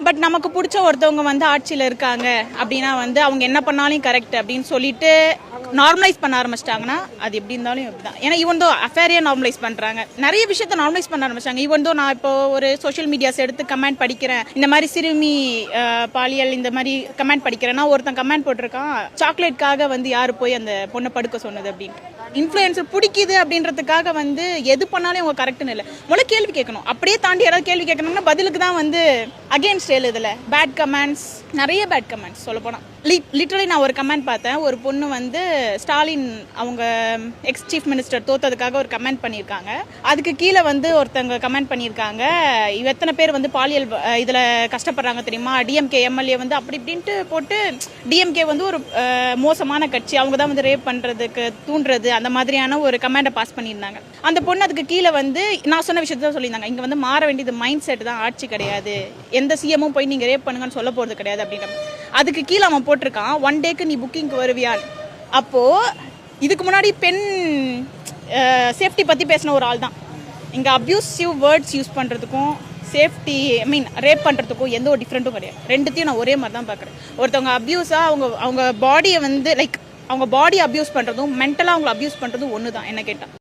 But நமக்கு பிடிச்ச ஒருத்தவங்க வந்து ஆட்சியில் இருக்காங்க அப்படின்னா வந்து அவங்க என்ன பண்ணாலும் கரெக்ட் அப்படின்னு சொல்லிட்டு நார்மலைஸ் பண்ண ஆரம்பிச்சிட்டாங்கன்னா அது எப்படி இருந்தாலும் இப்படிதான். ஏன்னா இவன் தான் அஃபேரியா நார்மலைஸ் பண்ணுறாங்க, நிறைய விஷயத்த நார்மலைஸ் பண்ண ஆரம்பிச்சாங்க. இவன் தான் நான் இப்போ ஒரு சோஷியல் மீடியாஸ் எடுத்து கமெண்ட் படிக்கிறேன், இந்த மாதிரி சிறுமி பாலியல் இந்த மாதிரி கமெண்ட் படிக்கிறேன்னா ஒருத்தன் கமெண்ட் போட்டிருக்கான், சாக்லேட்காக வந்து யார் போய் அந்த பொண்ணை படுக்க சொன்னது அப்படின்னு. இன்ஃப்ளூயன்சர் பிடிக்குது அப்படின்றதுக்காக வந்து எது பண்ணாலும் அவங்க கரெக்டுன்னு இல்லை. முதல்ல கேள்வி கேட்கணும். அப்படியே தாண்டி யாராவது கேள்வி கேட்கணும்னா பதிலுக்கு தான் வந்து அகெயின்ஸ்ட் எழுதுல பேட் கமெண்ட்ஸ், நிறைய பேட் கமெண்ட்ஸ் சொல்ல போனால். லிட்டரலி நான் ஒரு கமெண்ட் பார்த்தேன். ஒரு பொண்ணு வந்து ஸ்டாலின் அவங்க எக்ஸ் சீஃப் மினிஸ்டர் தோத்ததுக்காக ஒரு கமெண்ட் பண்ணியிருக்காங்க. அதுக்கு கீழே வந்து ஒருத்தவங்க கமெண்ட் பண்ணியிருக்காங்க, எத்தனை பேர் வந்து பாலியல் இதில் கஷ்டப்படுறாங்க தெரியுமா, டிஎம்கே எம்எல்ஏ வந்து அப்படி இப்படின்ட்டு போட்டு, டிஎம்கே வந்து ஒரு மோசமான கட்சி, அவங்க தான் வந்து ரேப் பண்ணுறதுக்கு தூண்டுறது, அந்த மாதிரியான ஒரு கமெண்டை பாஸ் பண்ணியிருந்தாங்க. அந்த பொண்ணு அதுக்கு கீழே வந்து நான் சொன்ன விஷயத்த தான் சொல்லியிருந்தாங்க, இங்கே வந்து மாற வேண்டியது மைண்ட் செட் தான், ஆட்சி கிடையாது, எந்த சிஎம்மும் போய் நீங்கள் ரேப் பண்ணுங்கன்னு சொல்ல போகிறது கிடையாது அப்படின்ற. அதுக்கு கீழே அவன் போட்டிருக்கான், 1 டேக்கு நீ புக்கிங்க்கு வருவியான். அப்போது இதுக்கு முன்னாடி பெண் சேஃப்டி பற்றி பேசின ஒரு ஆள் தான். இங்கே அப்யூசிவ் வேர்ட்ஸ் யூஸ் பண்ணுறதுக்கும் சேஃப்டி ரேப் பண்ணுறதுக்கும் எந்த ஒரு டிஃப்ரெண்ட்டும் கிடையாது. ரெண்டுத்தையும் நான் ஒரே மாதிரி தான் பார்க்குறேன். ஒருத்தவங்க அப்யூஸாக அவங்க பாடியை வந்து அவங்க பாடி அப்யூஸ் பண்ணுறதும் மென்டலாக அவங்களை அப்யூஸ் பண்ணுறதும் ஒன்று தான் என்ன கேட்டால்.